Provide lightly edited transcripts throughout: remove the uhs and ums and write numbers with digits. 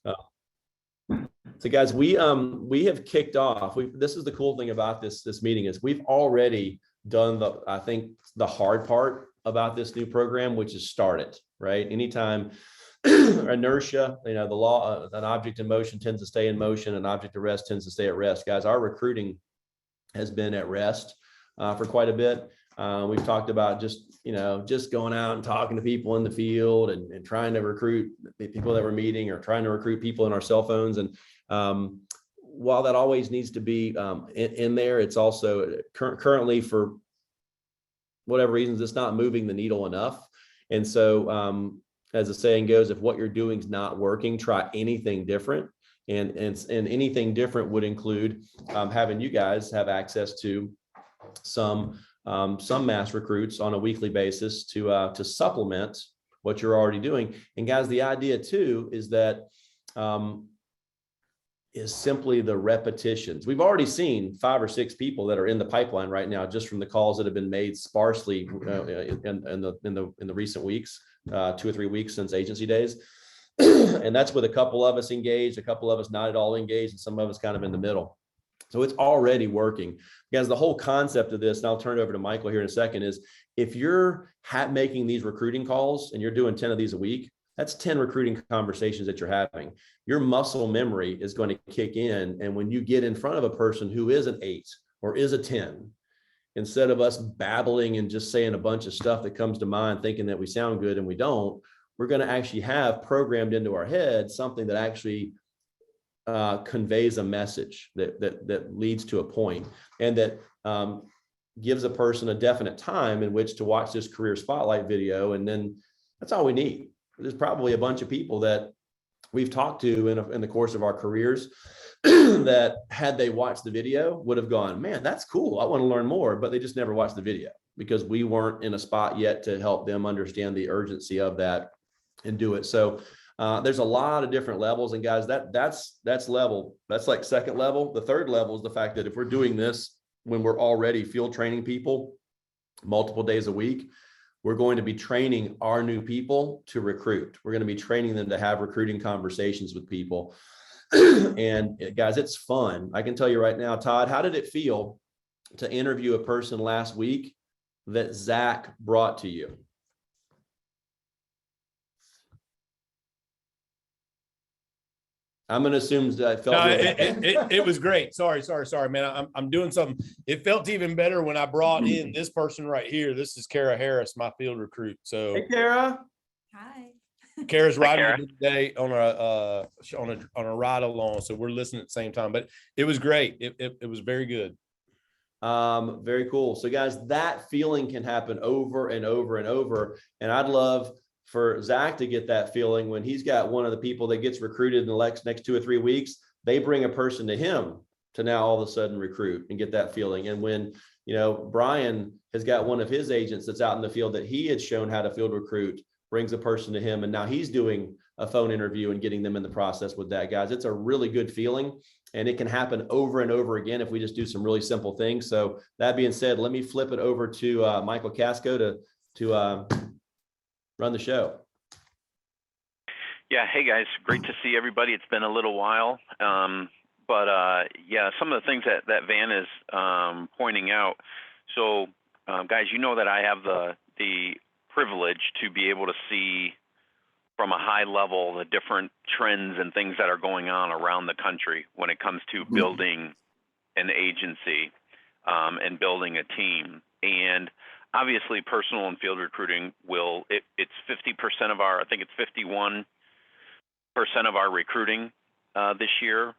uh, so guys, we have kicked off. This is the cool thing about this meeting is we've already done I think the hard part about this new program, which is start it, right? Anytime inertia, the law, an object in motion tends to stay in motion, an object at rest tends to stay at rest. Guys, our recruiting has been at rest for quite a bit. We've talked about just going out and talking to people in the field and trying to recruit the people that we're meeting, or trying to recruit people in our cell phones. And while that always needs to be in there, it's also currently, for whatever reasons, it's not moving the needle enough. And so as the saying goes, if what you're doing is not working, try anything different. And anything different would include having you guys have access to some mass recruits on a weekly basis to supplement what you're already doing. And guys, the idea too is that is simply the repetitions. We've already seen 5 or 6 people that are in the pipeline right now, just from the calls that have been made sparsely in the recent weeks, 2 or 3 weeks since agency days. And that's with a couple of us engaged, a couple of us not at all engaged, and some of us kind of in the middle. So it's already working. Guys, the whole concept of this, and I'll turn it over to Michael here in a second, is if you're making these recruiting calls and you're doing 10 of these a week, that's 10 recruiting conversations that you're having. Your muscle memory is going to kick in. And when you get in front of a person who is an 8 or is a 10, instead of us babbling and just saying a bunch of stuff that comes to mind, thinking that we sound good and we don't, we're going to actually have programmed into our head something that actually conveys a message that leads to a point, and that gives a person a definite time in which to watch this career spotlight video. And then that's all we need. There's probably a bunch of people that we've talked to in the course of our careers that, had they watched the video, would have gone, man, that's cool, I want to learn more, but they just never watched the video because we weren't in a spot yet to help them understand the urgency of that and do it. So there's a lot of different levels, and guys, that's like second level. The third level is the fact that if we're doing this when we're already field training people multiple days a week, we're going to be training our new people to recruit. We're going to be training them to have recruiting conversations with people. And guys, it's fun. I can tell you right now, Todd, how did it feel to interview a person last week that Zach brought to you? I'm going to assume that I felt it was great. Sorry, man. I'm doing something. It felt even better when I brought in this person right here. This is Kara Harris, my field recruit. So, hey, Kara. Hi. Kara's riding with me today on a ride along, so we're listening at the same time. But it was great. It was very good. Very cool. So, guys, that feeling can happen over and over and over, and I'd love for Zach to get that feeling when he's got one of the people that gets recruited in the next 2 or 3 weeks. They bring a person to him to now all of a sudden recruit and get that feeling. And when, Brian has got one of his agents that's out in the field that he had shown how to field recruit, brings a person to him, and now he's doing a phone interview and getting them in the process with that, guys. It's a really good feeling, and it can happen over and over again if we just do some really simple things. So that being said, let me flip it over to Michael Casco to run the show. Yeah. Hey guys, great to see everybody. It's been a little while. But yeah, some of the things that Van is pointing out. So guys, that I have the privilege to be able to see from a high level the different trends and things that are going on around the country when it comes to building an agency and building a team. And obviously, personal and field recruiting it's 50% of I think it's 51% of our recruiting this year.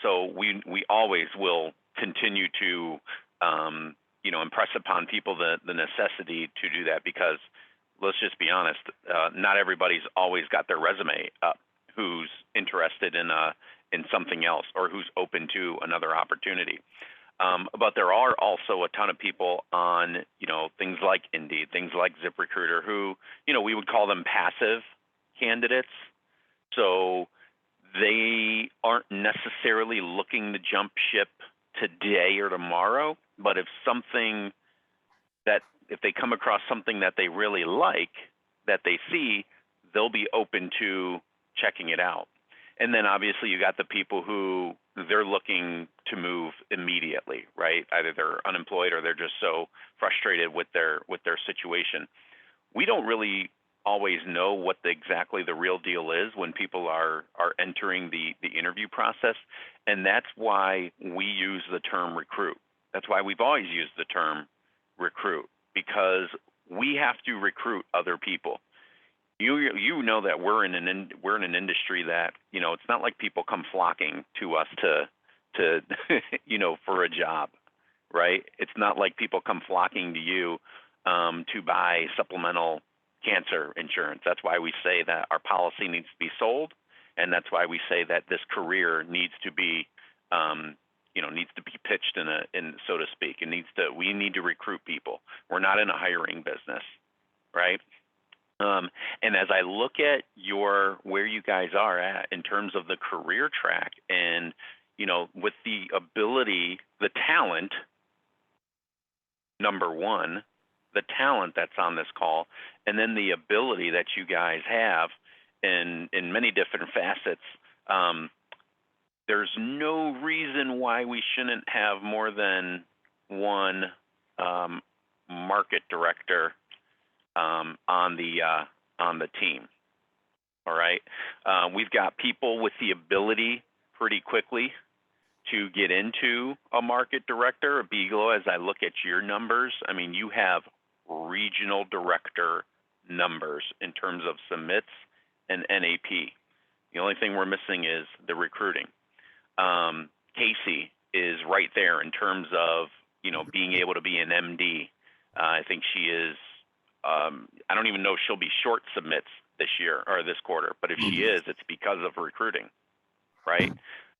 So we always will continue to, impress upon people the necessity to do that, because let's just be honest, not everybody's always got their resume up who's interested in something else or who's open to another opportunity. But there are also a ton of people on, things like Indeed, things like ZipRecruiter, who, we would call them passive candidates. So they aren't necessarily looking to jump ship today or tomorrow, but if they come across something that they really like, that they see, they'll be open to checking it out. And then obviously you got the people who they're looking to move immediately, right? Either they're unemployed or they're just so frustrated with their situation. We don't really always know what exactly the real deal is when people are entering the interview process, and that's why we use the term recruit. That's why we've always used the term recruit, because we have to recruit other people. You know that we're in an industry that, you know, it's not like people come flocking to us to you know, for a job, right? It's not like people come flocking to you to buy supplemental cancer insurance. That's why we say that our policy needs to be sold, and that's why we say that this career needs to be needs to be pitched in so to speak. We need to recruit people. We're not in a hiring business, right? And as I look at where you guys are at in terms of the career track, and, you know, with the ability, the talent, number one, the talent that's on this call, and then the ability that you guys have in many different facets, there's no reason why we shouldn't have more than one market director on the team. All right, we've got people with the ability pretty quickly to get into a market director. Beagle, as I look at your numbers, I mean, you have regional director numbers in terms of submits and NAP. The only thing we're missing is the recruiting. Casey is right there in terms of, you know, being able to be an MD. I think she is. I don't even know if she'll be short submits this year or this quarter, but if she is, it's because of recruiting, right?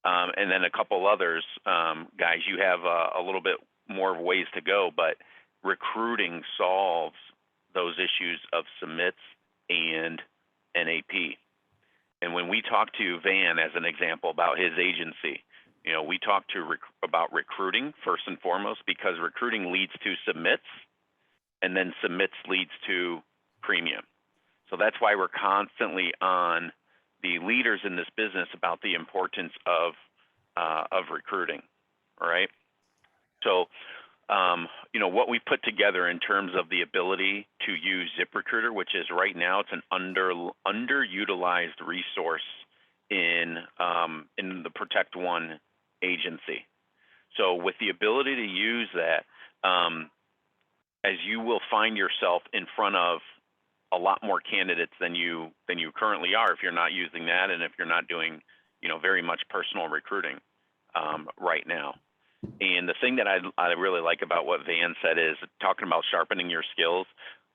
And then a couple others, guys, you have a little bit more ways to go, but recruiting solves those issues of submits and NAP. And when we talk to Van, as an example, about his agency, you know, we talk about recruiting first and foremost, because recruiting leads to submits, and then submits leads to premium. So that's why we're constantly on the leaders in this business about the importance of recruiting, all right? So, you know, what we put together in terms of the ability to use ZipRecruiter, which is right now it's an underutilized resource in the Protect One agency. So with the ability to use that, as you will find yourself in front of a lot more candidates than you currently are if you're not using that, and if you're not doing, you know, very much personal recruiting right now. And the thing that I really like about what Van said is talking about sharpening your skills.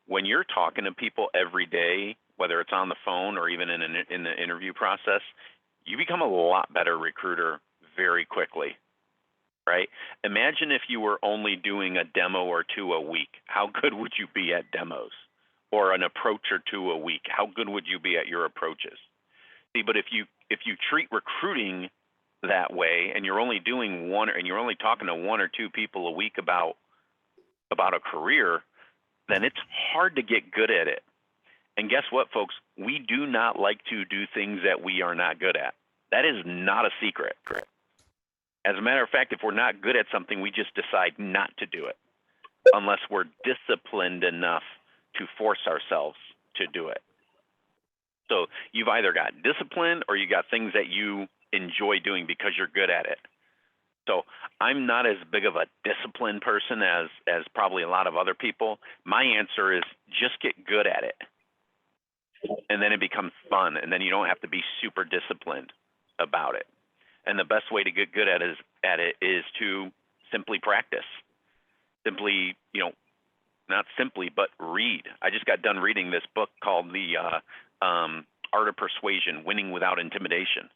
When you're talking to people every day, whether it's on the phone or even in the interview process, you become a lot better recruiter very quickly, right? Imagine if you were only doing a demo or two a week. How good would you be at demos? Or an approach or two a week? How good would you be at your approaches? See, but if you treat recruiting that way, and you're only doing one, and you're only talking to one or two people a week about a career, then it's hard to get good at it. And guess what, folks? We do not like to do things that we are not good at. That is not a secret. As a matter of fact, if we're not good at something, we just decide not to do it unless we're disciplined enough to force ourselves to do it. So you've either got discipline or you got things that you enjoy doing because you're good at it. So I'm not as big of a disciplined person as probably a lot of other people. My answer is just get good at it. And then it becomes fun, and then you don't have to be super disciplined about it. And the best way to get good at it is to simply practice. Simply, you know, not simply, but read. I just got done reading this book called The Art of Persuasion, Winning Without Intimidation.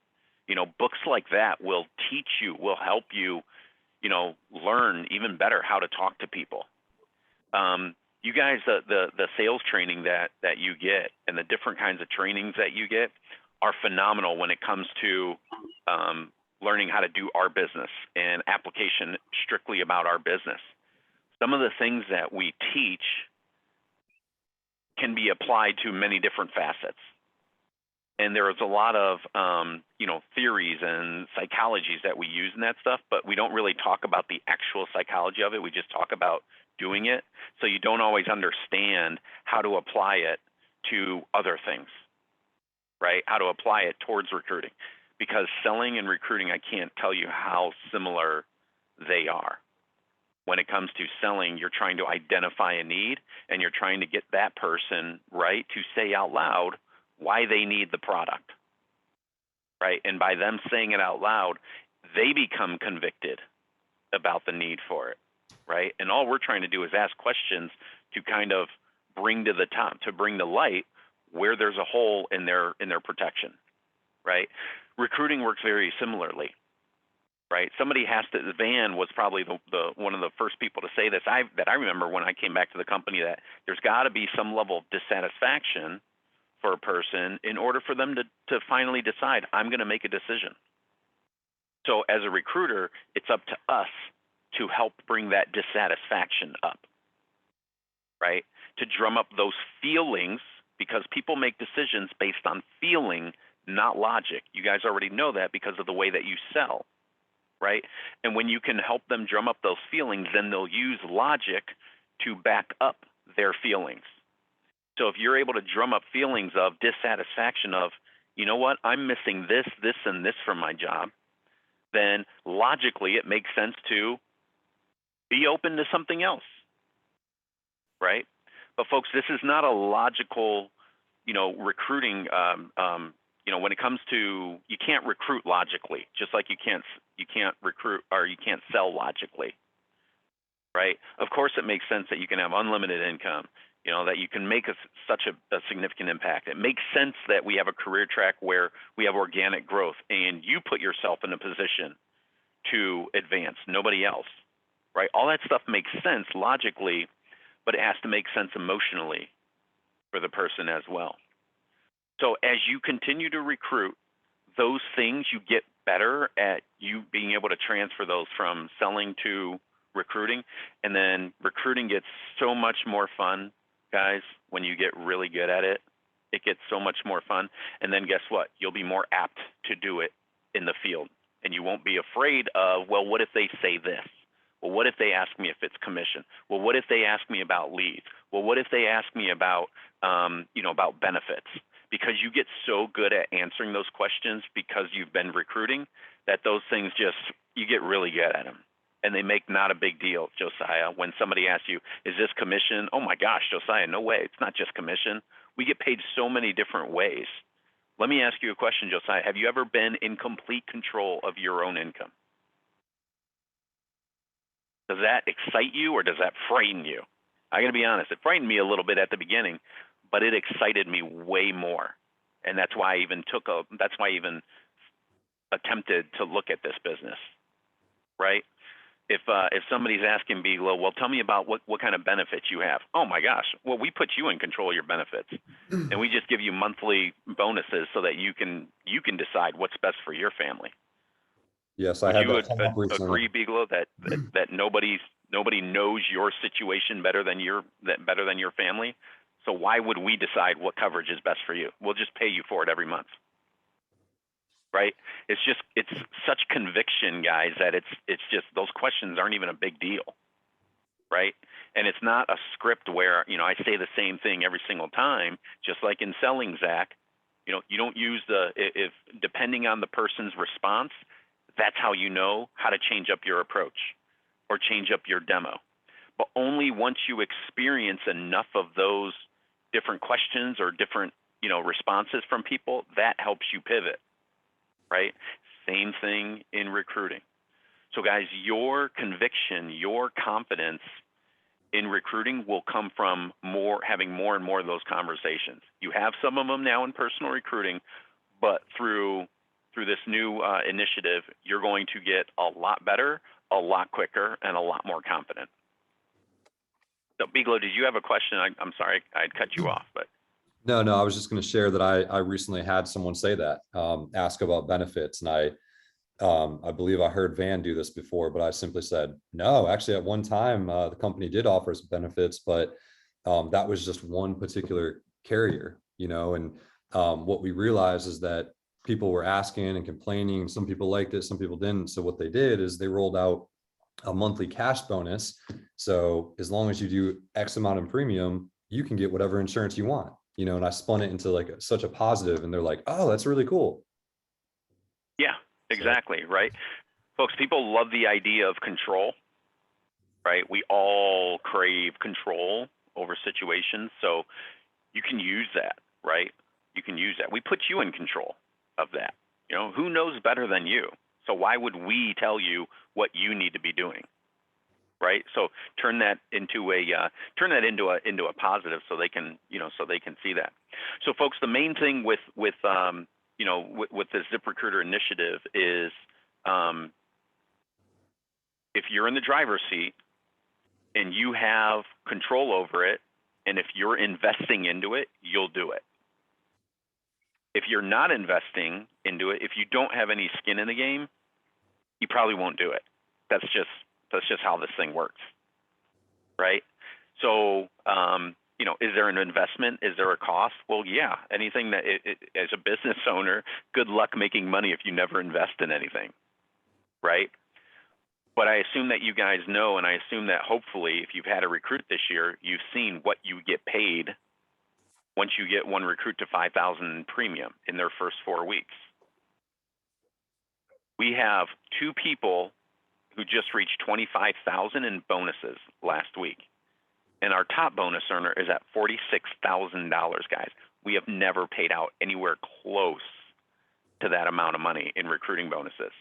You know, books like that will teach you, will help you, you know, learn even better how to talk to people. You guys, the sales training that you get and the different kinds of trainings that you get are phenomenal when it comes to learning how to do our business and application strictly about our business. Some of the things that we teach can be applied to many different facets. And there is a lot of, theories and psychologies that we use in that stuff, but we don't really talk about the actual psychology of it. We just talk about doing it. So you don't always understand how to apply it to other things, right? How to apply it towards recruiting. Because selling and recruiting, I can't tell you how similar they are. When it comes to selling, you're trying to identify a need, and you're trying to get that person, right, to say out loud why they need the product, right? And by them saying it out loud, they become convicted about the need for it, right? And all we're trying to do is ask questions to kind of bring to the top, to bring to light where there's a hole in their protection, right? Recruiting works very similarly, right? Somebody has to. Van was probably the one of the first people to say this. That I remember when I came back to the company, that there's got to be some level of dissatisfaction for a person in order for them to finally decide, I'm going to make a decision. So as a recruiter, it's up to us to help bring that dissatisfaction up, right? To drum up those feelings, because people make decisions based on feeling, not logic. You guys already know that because of the way that you sell, right? And when you can help them drum up those feelings, then they'll use logic to back up their feelings. So if you're able to drum up feelings of dissatisfaction of, you know what, I'm missing this, this, and this from my job, then logically it makes sense to be open to something else, right? But folks, this is not a logical, recruiting. When it comes to, you can't recruit logically, just like you can't recruit, or you can't sell logically, right? Of course, it makes sense that you can have unlimited income, that you can make such a significant impact. It makes sense that we have a career track where we have organic growth, and you put yourself in a position to advance, nobody else, right? All that stuff makes sense logically, but it has to make sense emotionally for the person as well. So as you continue to recruit, those things, you get better at you being able to transfer those from selling to recruiting. And then recruiting gets so much more fun, guys, when you get really good at it. It gets so much more fun. And then guess what? You'll be more apt to do it in the field. And you won't be afraid of, well, what if they say this? Well, what if they ask me if it's commission? Well, what if they ask me about leads? Well, what if they ask me about, about benefits? Because you get so good at answering those questions because you've been recruiting, that those things you get really good at them. And they make not a big deal, Josiah. When somebody asks you, is this commission? Oh my gosh, Josiah, no way. It's not just commission. We get paid so many different ways. Let me ask you a question, Josiah. Have you ever been in complete control of your own income? Does that excite you, or does that frighten you? I'm going to be honest. It frightened me a little bit at the beginning, but it excited me way more. And that's why I even attempted to look at this business, right? If somebody's asking me, well, tell me about what kind of benefits you have. Oh my gosh. Well, we put you in control of your benefits, and we just give you monthly bonuses so that you can decide what's best for your family. Yes, I had Would that come you up recently. agree, Bigelow, that nobody knows your situation better than your family? So why would we decide what coverage is best for you? We'll just pay you for it every month, right? It's such conviction, guys, that it's just those questions aren't even a big deal, right? And it's not a script where I say the same thing every single time. Just like in selling, Zach, you don't use if depending on the person's response, that's how you know how to change up your approach or change up your demo. But only once you experience enough of those different questions or different, responses from people, that helps you pivot, right? Same thing in recruiting. So guys, your conviction, your confidence in recruiting will come from having more and more of those conversations. You have some of them now in personal recruiting, but through this new initiative, you're going to get a lot better, a lot quicker, and a lot more confident. So, Bigelow, did you have a question? I'm sorry, I cut you off, but. No, I was just going to share that I recently had someone say that, ask about benefits. And I believe I heard Van do this before, but I simply said, no, actually at one time, the company did offer us benefits, but that was just one particular carrier, and what we realized is that people were asking and complaining. Some people liked it, some people didn't. So what they did is they rolled out a monthly cash bonus. So as long as you do X amount in premium, you can get whatever insurance you want, you know, and I spun it into like such a positive, and they're like, oh, that's really cool. Yeah, exactly. Right. Folks, people love the idea of control, right? We all crave control over situations. So you can use that, right? You can use that. We put you in control of that. You know, who knows better than you? So why would we tell you what you need to be doing, right? So turn that into a positive, so they can, you know, so they can see that. So folks, the main thing with you know, with the ZipRecruiter initiative is, if you're in the driver's seat and you have control over it, and if you're investing into it, you'll do it. If you're not investing into it, if you don't have any skin in the game, you probably won't do it. That's just how this thing works, right? So, you know, is there an investment? Is there a cost? Well, yeah. Anything that, as a business owner, good luck making money if you never invest in anything, right? But I assume that you guys know, and I assume that hopefully, if you've had a recruit this year, you've seen what you get paid once you get one recruit to $5,000 premium in their first 4 weeks. We have 2 people who just reached $25,000 in bonuses last week, and our top bonus earner is at $46,000, guys. We have never paid out anywhere close to that amount of money in recruiting bonuses.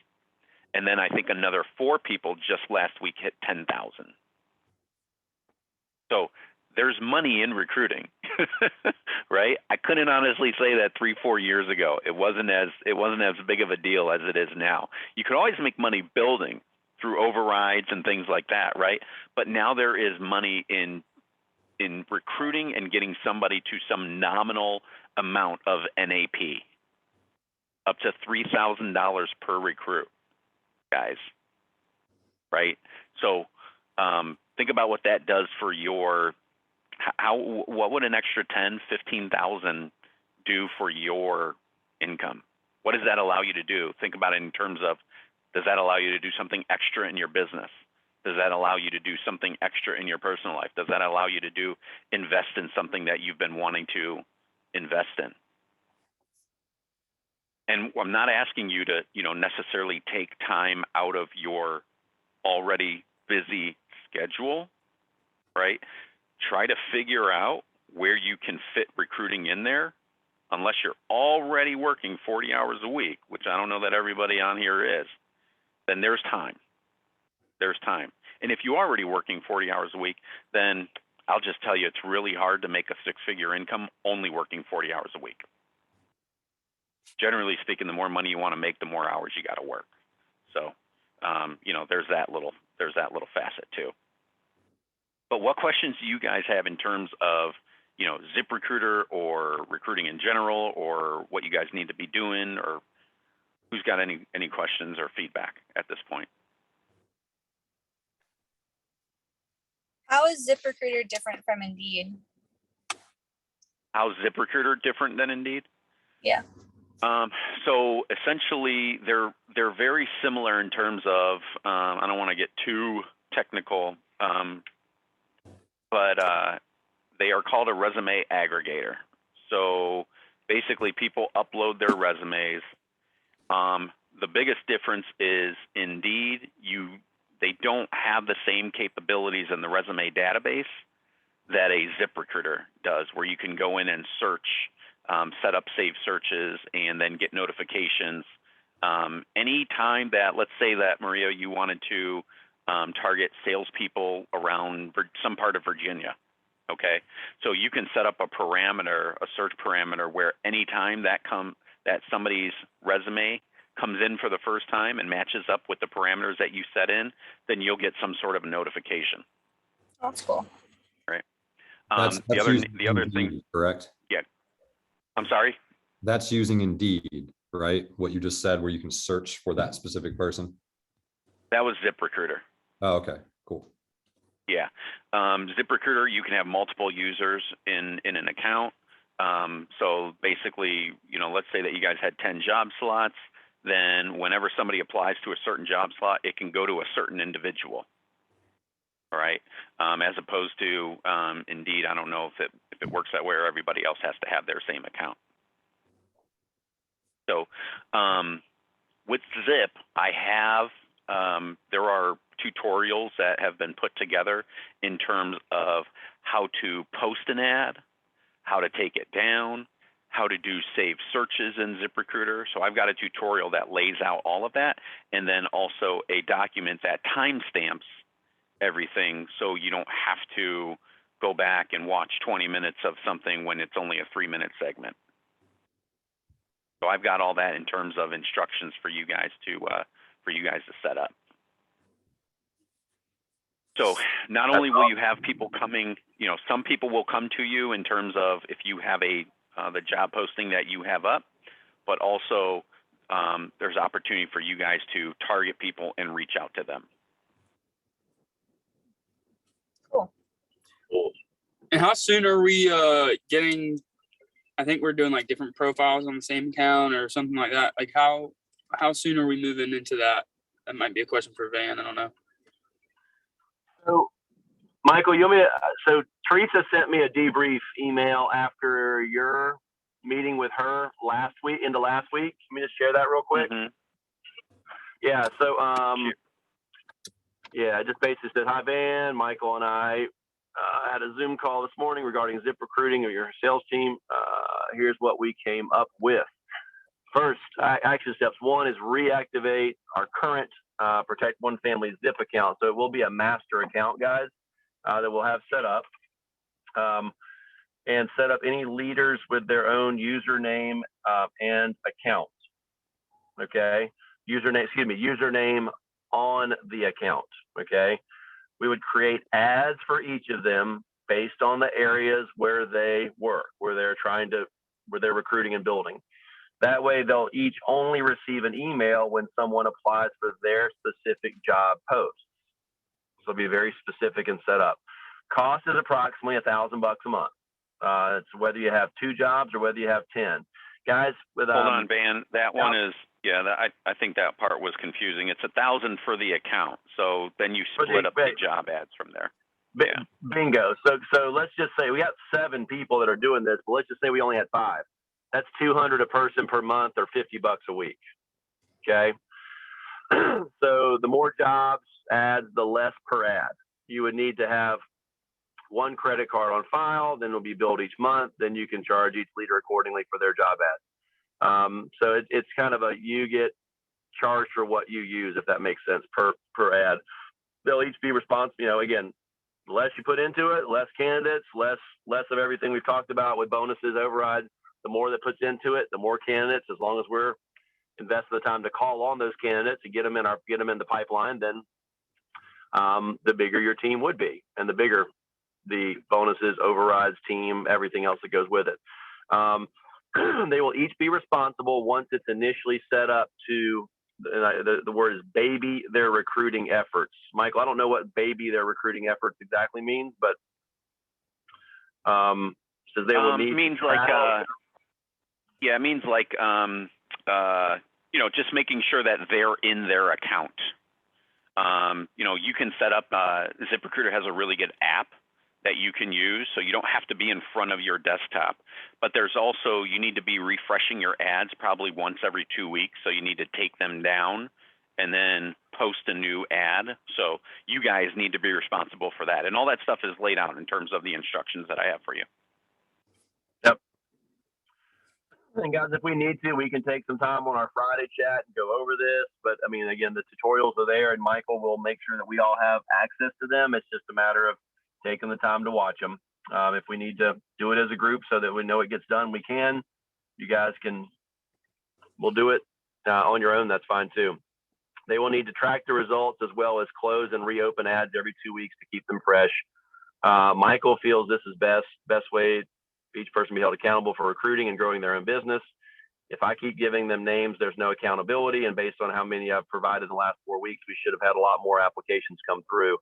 And then I think another 4 people just last week hit 10,000. So there's money in recruiting, right? I couldn't honestly say that 3-4 years ago. It wasn't as big of a deal as it is now. You could always make money building through overrides and things like that, right? But now there is money in recruiting and getting somebody to some nominal amount of NAP, up to $3,000 per recruit, guys, right? So think about what that does for your, what would an extra 10, 15,000 do for your income? What does that allow you to do? Think about it in terms of, does that allow you to do something extra in your business? Does that allow you to do something extra in your personal life? Does that allow you to invest in something that you've been wanting to invest in? And I'm not asking you to, you know, necessarily take time out of your already busy schedule, right? Try to figure out where you can fit recruiting in there, unless you're already working 40 hours a week, which I don't know that everybody on here is. Then there's time. There's time. And if you're already working 40 hours a week, then I'll just tell you, it's really hard to make a 6-figure income only working 40 hours a week. Generally speaking, the more money you want to make, the more hours you got to work. So, you know, there's that little facet too. But what questions do you guys have in terms of, you know, ZipRecruiter or recruiting in general, or what you guys need to be doing, or who's got any questions or feedback at this point? How is ZipRecruiter different from Indeed? How's ZipRecruiter different than Indeed? Yeah. So essentially, they're very similar in terms of, I don't want to get too technical, but they are called a resume aggregator. So basically, people upload their resumes. The biggest difference is Indeed, they don't have the same capabilities in the resume database that a ZipRecruiter does, where you can go in and search, set up saved searches, and then get notifications. Anytime that, let's say that, Maria, you wanted to target salespeople around some part of Virginia, okay? So you can set up a parameter, a search parameter, where anytime that somebody's resume comes in for the first time and matches up with the parameters that you set in, then you'll get some sort of a notification. That's cool. Right. That's the other Indeed, thing, correct? yeah. I'm sorry? That's using Indeed, right? What you just said, where you can search for that specific person. That was ZipRecruiter. Oh, okay, cool. Yeah. ZipRecruiter, you can have multiple users in an account. So basically, let's say that you guys had 10 job slots, then whenever somebody applies to a certain job slot, it can go to a certain individual. All right. As opposed to Indeed, I don't know if it works that way or everybody else has to have their same account. So with Zip, I have there are tutorials that have been put together in terms of how to post an ad, how to take it down, how to do save searches in ZipRecruiter. So I've got a tutorial that lays out all of that, and then also a document that timestamps everything so you don't have to go back and watch 20 minutes of something when it's only a 3-minute segment. So I've got all that in terms of instructions for you guys to set up. So not only will you have people coming, some people will come to you in terms of if you have the job posting that you have up, but also there's opportunity for you guys to target people and reach out to them. Cool. And how soon are we getting? I think we're doing like different profiles on the same account or something like that. Like how soon are we moving into that? That might be a question for Van. I don't know. So, Michael, so Teresa sent me a debrief email after your meeting with her last week. You want me to share that real quick? Mm-hmm. Yeah. So, just basically said, hi, Van. Michael and I had a Zoom call this morning regarding Zip Recruiting of your sales team. Here's what we came up with. First, action steps. One is reactivate our current Protect One Family Zip account. So it will be a master account, guys, that we'll have set up. And set up any leaders with their own username and account. Okay. Username on the account. Okay. We would create ads for each of them based on the areas where they work, where they're recruiting and building. That way they'll each only receive an email when someone applies for their specific job post. So it'll be very specific and set up. Cost is approximately $1,000 a month. It's whether you have 2 jobs or whether you have 10. Guys, hold on, Van. That one is, I think that part was confusing. It's $1,000 for the account. So then you split up the job ads from there. Yeah. Bingo. So let's just say we got 7 people that are doing this, but let's just say we only had 5. That's $200 a person per month or $50 a week. Okay. So the more jobs ads, the less per ad. You would need to have 1 credit card on file, then it'll be billed each month. Then you can charge each leader accordingly for their job ad. So it's kind of you get charged for what you use, if that makes sense, per ad. They'll each be responsible. Again, the less you put into it, less candidates, less of everything we've talked about with bonuses, overrides. The more that puts into it, the more candidates. As long as we're investing the time to call on those candidates and get them in the pipeline, then the bigger your team would be, and the bigger the bonuses, overrides, team, everything else that goes with it. They will each be responsible once it's initially set up to, the word is baby their recruiting efforts. Michael, I don't know what baby their recruiting efforts exactly means, but says they will need means like it means like just making sure that they're in their account. You can set up ZipRecruiter has a really good app that you can use, so you don't have to be in front of your desktop. But there's also, you need to be refreshing your ads probably once every 2 weeks, so you need to take them down and then post a new ad. So you guys need to be responsible for that. And all that stuff is laid out in terms of the instructions that I have for you. Yep. And guys, if we need to, we can take some time on our Friday chat and go over this. But I mean, again, the tutorials are there, and Michael will make sure that we all have access to them. It's just a matter of taking the time to watch them. If we need to do it as a group so that we know it gets done, we can. You guys we'll do it on your own. That's fine too. They will need to track the results as well as close and reopen ads every 2 weeks to keep them fresh. Michael feels this is best way for each person to be held accountable for recruiting and growing their own business. If I keep giving them names, there's no accountability. And based on how many I've provided in the last 4 weeks, we should have had a lot more applications come through.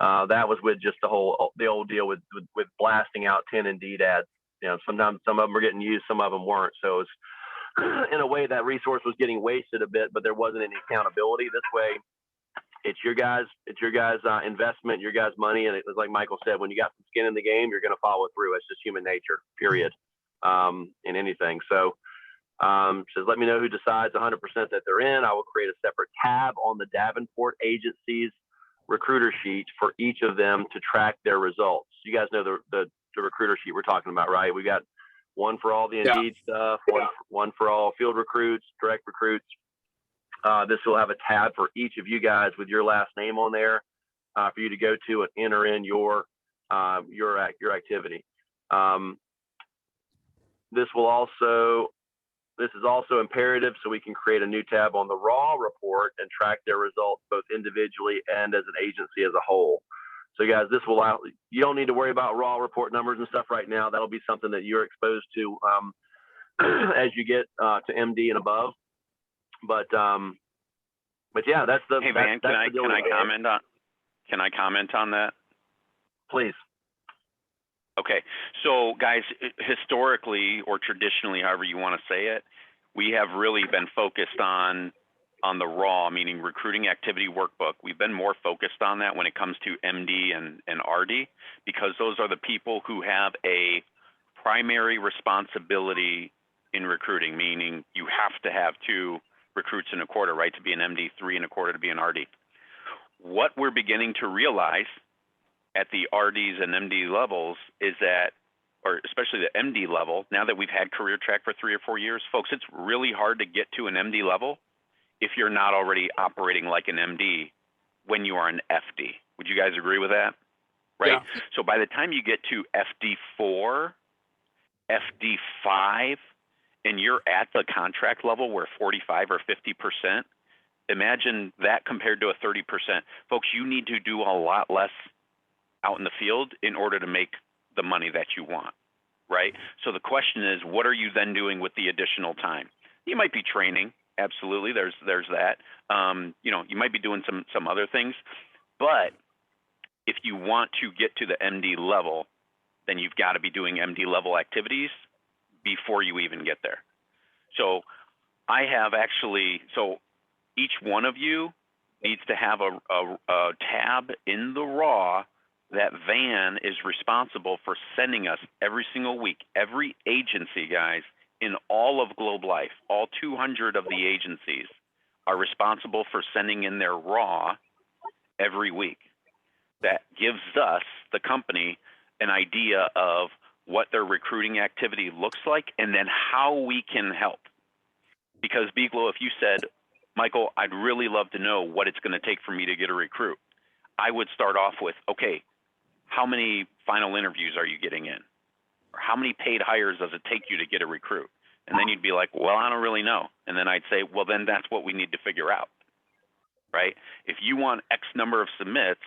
That was with just the old deal with blasting out 10 Indeed ads sometimes some of them were getting used, some of them weren't. So it's in a way that resource was getting wasted a bit, but there wasn't any accountability. This way, it's your guys' investment, your guys' money, and it was like Michael said, when you got some skin in the game, you're going to follow through. It's just human nature, period, in anything. So says, let me know who decides 100% that they're in. I will create a separate tab on the Davenport agency's recruiter sheet for each of them to track their results. You guys know the recruiter sheet we're talking about, right? We got one for all the Indeed stuff, one for all field recruits, direct recruits. This will have a tab for each of you guys with your last name on there for you to go to and enter in your activity. This is also imperative so we can create a new tab on the raw report and track their results both individually and as an agency as a whole. So guys, you don't need to worry about raw report numbers and stuff right now. That'll be something that you're exposed to as you get to MD and above. But yeah, that's the. Hey Van, can I comment on that? Please. Okay, so guys, historically or traditionally, however you want to say it, we have really been focused on the raw, meaning recruiting activity workbook. We've been more focused on that when it comes to MD and RD, because those are the people who have a primary responsibility in recruiting, meaning you have to have 2 recruits in a quarter, right, to be an MD, 3 in a quarter to be an RD. What we're beginning to realize at the RDs and MD levels is that, or especially the MD level, now that we've had career track for 3 or 4 years, folks, it's really hard to get to an MD level if you're not already operating like an MD when you are an FD. Would you guys agree with that? Right? Yeah. So by the time you get to FD4, FD5, and you're at the contract level where 45 or 50%, imagine that compared to a 30%. Folks, you need to do a lot less out in the field in order to make the money that you want, right? So the question is, what are you then doing with the additional time? You might be training, absolutely. There's that. You might be doing some other things, but if you want to get to the MD level, then you've got to be doing MD level activities before you even get there. So each one of you needs to have a tab in the raw that Van is responsible for sending us every single week. Every agency, guys, in all of Globe Life, all 200 of the agencies are responsible for sending in their raw every week. That gives us, the company, an idea of what their recruiting activity looks like and then how we can help. Because Biglo, if you said, Michael, I'd really love to know what it's going to take for me to get a recruit, I would start off with, okay, how many final interviews are you getting in? Or how many paid hires does it take you to get a recruit? And then you'd be like, well, I don't really know. And then I'd say, well, then that's what we need to figure out, right? If you want X number of submits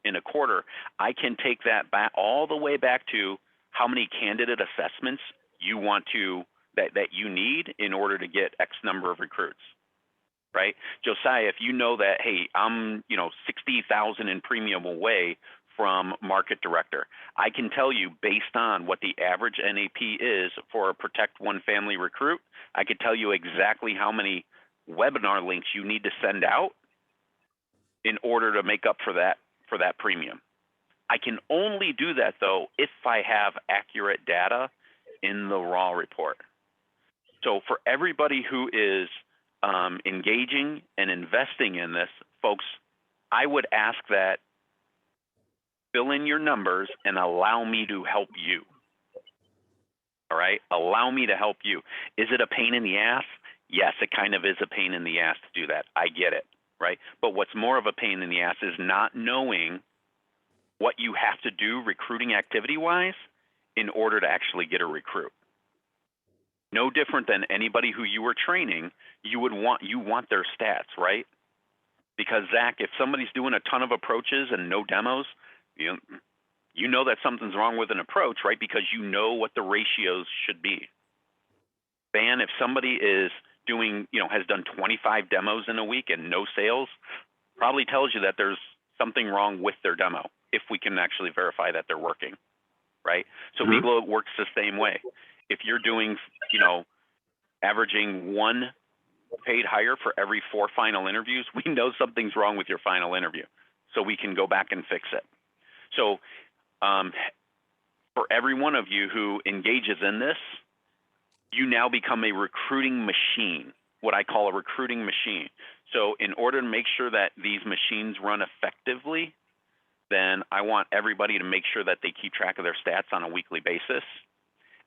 in a quarter, I can take that back all the way back to how many candidate assessments you want to, that you need in order to get X number of recruits, right? Josiah, if you know that, hey, I'm, 60,000 in premium away from market director, I can tell you based on what the average NAP is for a Protect One Family recruit, I could tell you exactly how many webinar links you need to send out in order to make up for that premium. I can only do that though if I have accurate data in the raw report. So for everybody who is engaging and investing in this, folks, I would ask that fill in your numbers and allow me to help you. All right, allow me to help you. Is it a pain in the ass? Yes, it kind of is a pain in the ass to do that. I get it, right? But what's more of a pain in the ass is not knowing what you have to do recruiting activity-wise in order to actually get a recruit. No different than anybody who you were training, you want their stats, right? Because Zach, if somebody's doing a ton of approaches and no demos, you know that something's wrong with an approach, right? Because you know what the ratios should be. Van, if somebody is doing, has done 25 demos in a week and no sales, probably tells you that there's something wrong with their demo if we can actually verify that they're working. right? So Mhm. Miglo works the same way. If you're doing, you know, averaging 1 paid hire for every 4 final interviews, we know something's wrong with your final interview. So we can go back and fix it. So for every one of you who engages in this, you now become a recruiting machine, what I call a recruiting machine. So in order to make sure that these machines run effectively, then I want everybody to make sure that they keep track of their stats on a weekly basis.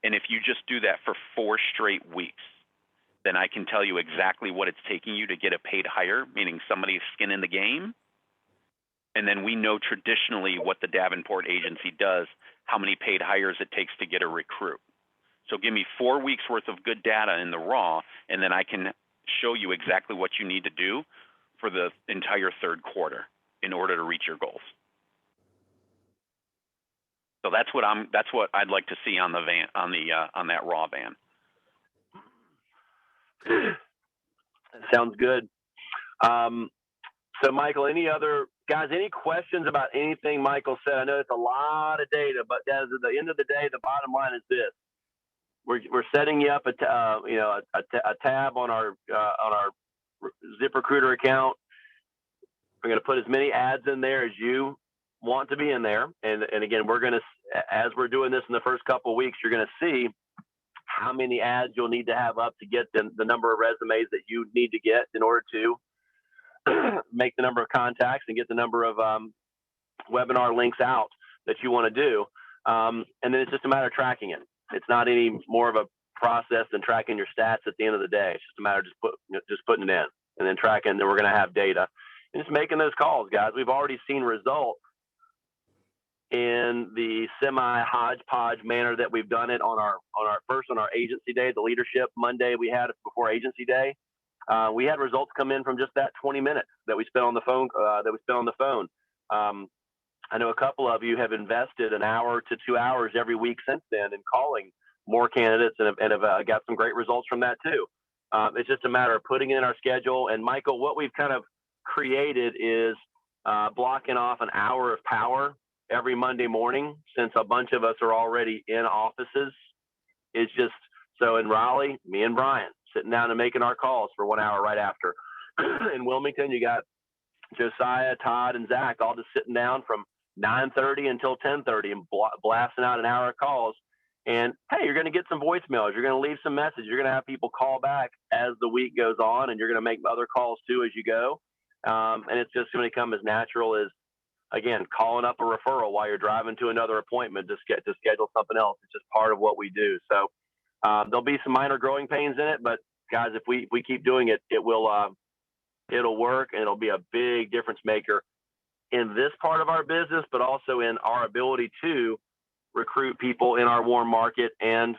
And if you just do that for 4 straight weeks, then I can tell you exactly what it's taking you to get a paid hire, meaning somebody's skin in the game. And then we know traditionally what the Davenport agency does, how many paid hires it takes to get a recruit. So give me 4 weeks worth of good data in the raw, and then I can show you exactly what you need to do for the entire third quarter in order to reach your goals. So that's what I'd like to see on the van, on that raw van. Sounds good. So Michael, any questions about anything Michael said? I know it's a lot of data, but at the end of the day, the bottom line is this: we're setting you up a tab on our ZipRecruiter account. We're going to put as many ads in there as you want to be in there, and again, we're going to, as we're doing this in the first couple of weeks, you're going to see how many ads you'll need to have up to get the number of resumes that you need to get in order to make the number of contacts and get the number of webinar links out that you want to do. And then it's just a matter of tracking it. It's not any more of a process than tracking your stats at the end of the day. It's just a matter of just putting it in and then tracking. Then we're going to have data and just making those calls, guys. We've already seen results in the semi-hodgepodge manner that we've done it on our agency day, the leadership Monday we had before agency day. We had results come in from just that 20 minutes that we spent on the phone. I know a couple of you have invested an hour to 2 hours every week since then in calling more candidates and have got some great results from that too. It's just a matter of putting it in our schedule. And Michael, what we've kind of created is blocking off an hour of power every Monday morning, since a bunch of us are already in offices. It's just so in Raleigh, me and Brian sitting down and making our calls for 1 hour right after. In Wilmington, you got Josiah, Todd, and Zach all just sitting down from 9:30 until 10:30 and blasting out an hour of calls. And hey, you're going to get some voicemails. You're going to leave some messages. You're going to have people call back as the week goes on, and you're going to make other calls too as you go. And it's just going to come as natural as, again, calling up a referral while you're driving to another appointment to schedule something else. It's just part of what we do. So there'll be some minor growing pains in it, but guys, if we keep doing it, it'll work, and it'll be a big difference maker in this part of our business, but also in our ability to recruit people in our warm market. And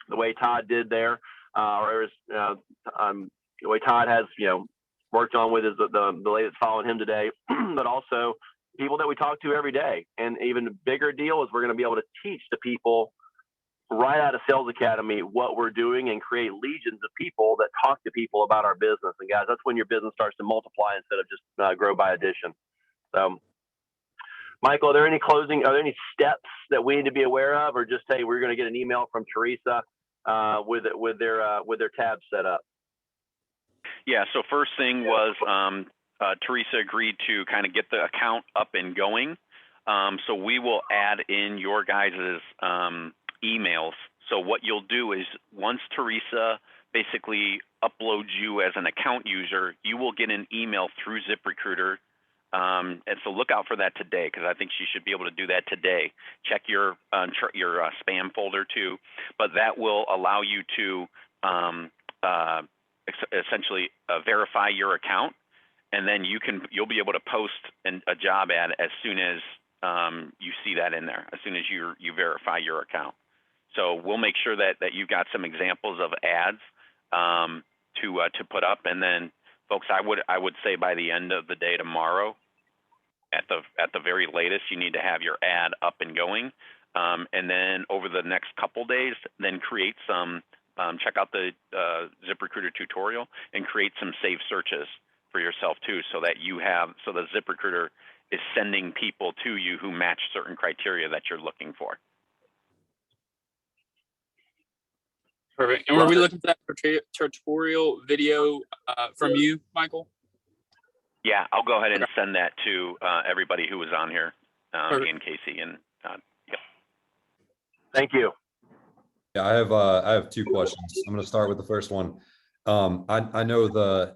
the way Todd did there, the way Todd has, worked on with is the lady that's following him today, but also people that we talk to every day. And even a bigger deal is we're going to be able to teach the people right out of Sales Academy what we're doing and create legions of people that talk to people about our business. And guys, that's when your business starts to multiply instead of just grow by addition. So, Michael, are there any steps that we need to be aware of, or just hey, we're going to get an email from Teresa with their tabs set up? Yeah. So first thing was Teresa agreed to kind of get the account up and going. So we will add in your guys' emails. So what you'll do is once Teresa basically uploads you as an account user, you will get an email through ZipRecruiter. And so look out for that today, because I think she should be able to do that today. Check your spam folder too, but that will allow you to essentially verify your account, and then you'll be able to post a job ad as soon as you see that in there, as soon as you verify your account. So we'll make sure that you've got some examples of ads to put up, and then folks, I would say by the end of the day tomorrow, at the very latest, you need to have your ad up and going, and then over the next couple days, then create some. Check out the ZipRecruiter tutorial and create some saved searches for yourself too, so that ZipRecruiter is sending people to you who match certain criteria that you're looking for. Perfect. And were we looking for that tutorial video from you, Michael? Yeah, I'll go ahead and send that to everybody who was on here, Perfect. and Casey and yep. Thank you. Yeah, I have two questions. I'm going to start with the first one. I know the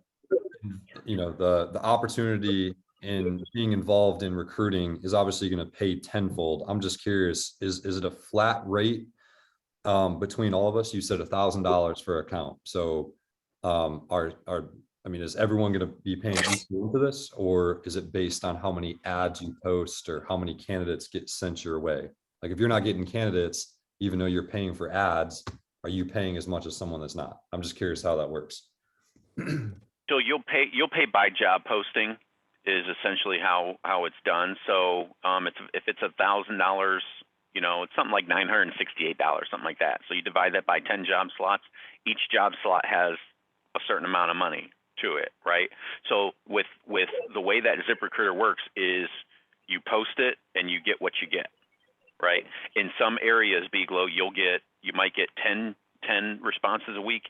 opportunity in being involved in recruiting is obviously going to pay tenfold. I'm just curious, is it a flat rate between all of us? You said $1,000 for account. So is everyone going to be paying equal into this, or is it based on how many ads you post or how many candidates get sent your way? Like if you're not getting candidates, even though you're paying for ads, are you paying as much as someone that's not? I'm just curious how that works. So you'll pay by job posting is essentially how it's done. So if it's $1,000, it's something like $968, something like that. So you divide that by 10 job slots. Each job slot has a certain amount of money to it, right? So with the way that ZipRecruiter works is you post it and you get what you get, right? In some areas, Beaglo, you might get 10 responses a week.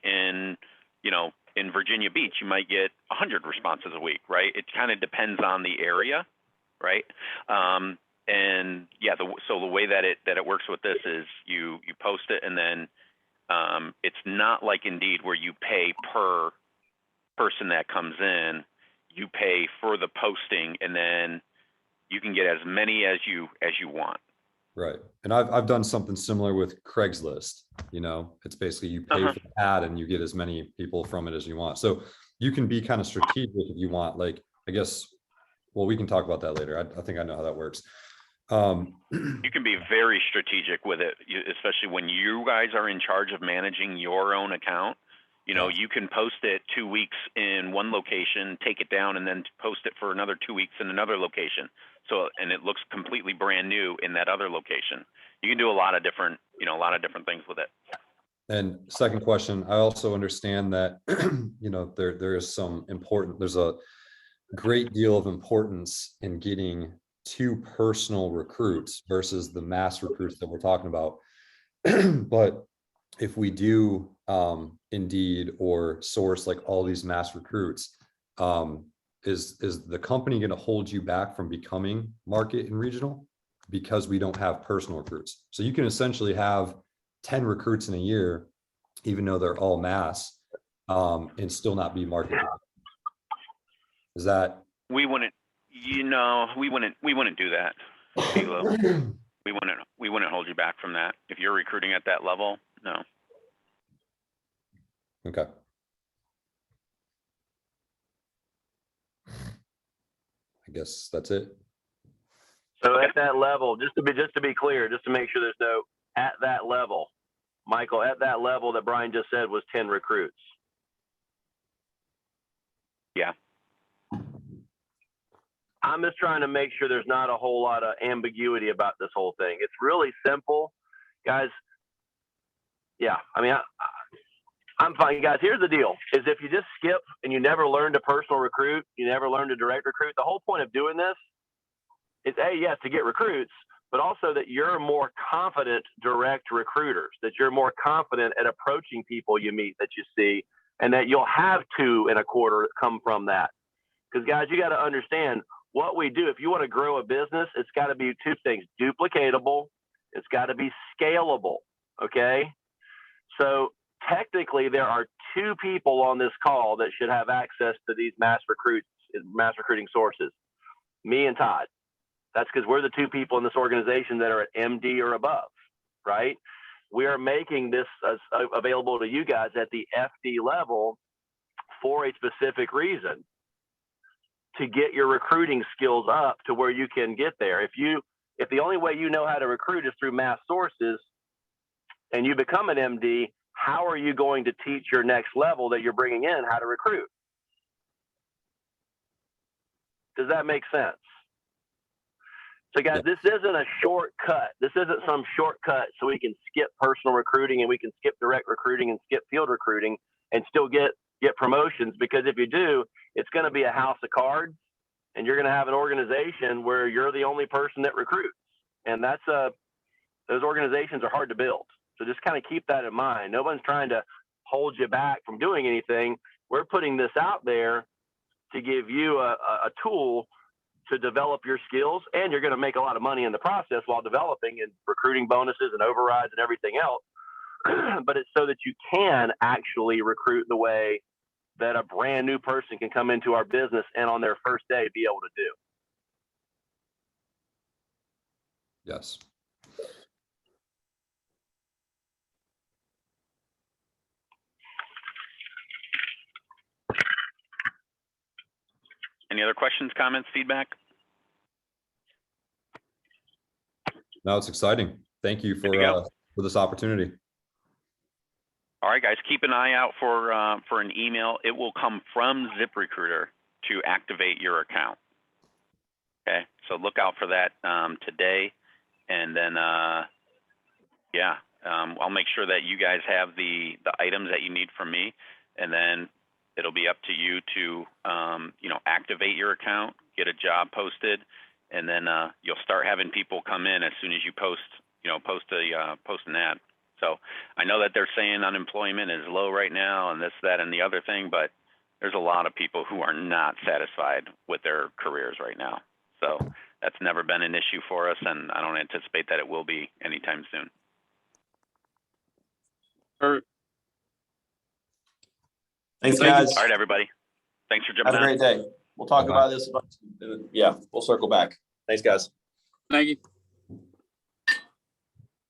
In Virginia Beach, you might get 100 responses a week, right? It kind of depends on the area, right? And yeah, so the way that it works with this is you post it, and then it's not like Indeed where you pay per person that comes in. You pay for the posting, and then you can get as many as you want. Right. And I've done something similar with Craigslist. It's basically you pay for the ad and you get as many people from it as you want. So you can be kind of strategic if you want. Like, I guess, well, we can talk about that later. I think I know how that works. You can be very strategic with it, especially when you guys are in charge of managing your own account. You can post it 2 weeks in one location, take it down, and then post it for another 2 weeks in another location. And it looks completely brand new in that other location. You can do a lot of different things with it. And second question, I also understand that, there is there's a great deal of importance in getting 2 personal recruits versus the mass recruits that we're talking about. But if we do Indeed or source like all these mass recruits, is the company going to hold you back from becoming market and regional because we don't have personal recruits? So you can essentially have 10 recruits in a year, even though they're all mass, and still not be market. Is that? We wouldn't do that. We wouldn't hold you back from that. If you're recruiting at that level, no. Okay. I guess that's it. So at that level, just to be clear, just to make sure there's no, at that level, Michael, at that level that Brian just said was 10 recruits. Yeah. I'm just trying to make sure there's not a whole lot of ambiguity about this whole thing. It's really simple, guys. Yeah, I'm fine, guys. Here's the deal: is if you just skip and you never learn to personal recruit, you never learn to direct recruit. The whole point of doing this is yes, to get recruits, but also that you're more confident direct recruiters, that you're more confident at approaching people you meet that you see, and that you'll have 2 in a quarter come from that. Because guys, you got to understand what we do. If you want to grow a business, it's got to be 2 things: duplicatable. It's got to be scalable. Okay. So technically there are 2 people on this call that should have access to these mass recruiting sources, me and Todd. That's because we're the 2 people in this organization that are at MD or above, right? We are making this available to you guys at the FD level for a specific reason, to get your recruiting skills up to where you can get there. If the only way you know how to recruit is through mass sources and you become an MD, how are you going to teach your next level that you're bringing in how to recruit? Does that make sense? So guys, This isn't a shortcut. This isn't some shortcut so we can skip personal recruiting and we can skip direct recruiting and skip field recruiting and still get promotions. Because if you do, it's going to be a house of cards, and you're going to have an organization where you're the only person that recruits. And those organizations are hard to build. So just kind of keep that in mind. No one's trying to hold you back from doing anything. We're putting this out there to give you a tool to develop your skills, and you're going to make a lot of money in the process while developing and recruiting bonuses and overrides and everything else. But it's so that you can actually recruit the way that a brand new person can come into our business and on their first day be able to do. Yes. Any other questions, comments, feedback? No, it's exciting. Thank you Good to go. for this opportunity. All right, guys, keep an eye out for an email. It will come from ZipRecruiter to activate your account. Okay, so look out for that today, and then I'll make sure that you guys have the items that you need from me, and then it'll be up to you to activate your account, get a job posted, and then you'll start having people come in as soon as you post an ad. So I know that they're saying unemployment is low right now and this, that, and the other thing, but there's a lot of people who are not satisfied with their careers right now. So that's never been an issue for us, and I don't anticipate that it will be anytime soon. Thanks, guys. All right, everybody. Thanks for jumping Have a on. great day. We'll talk Bye-bye. about this a bunch. Yeah, we'll circle back. Thanks, guys. Thank you.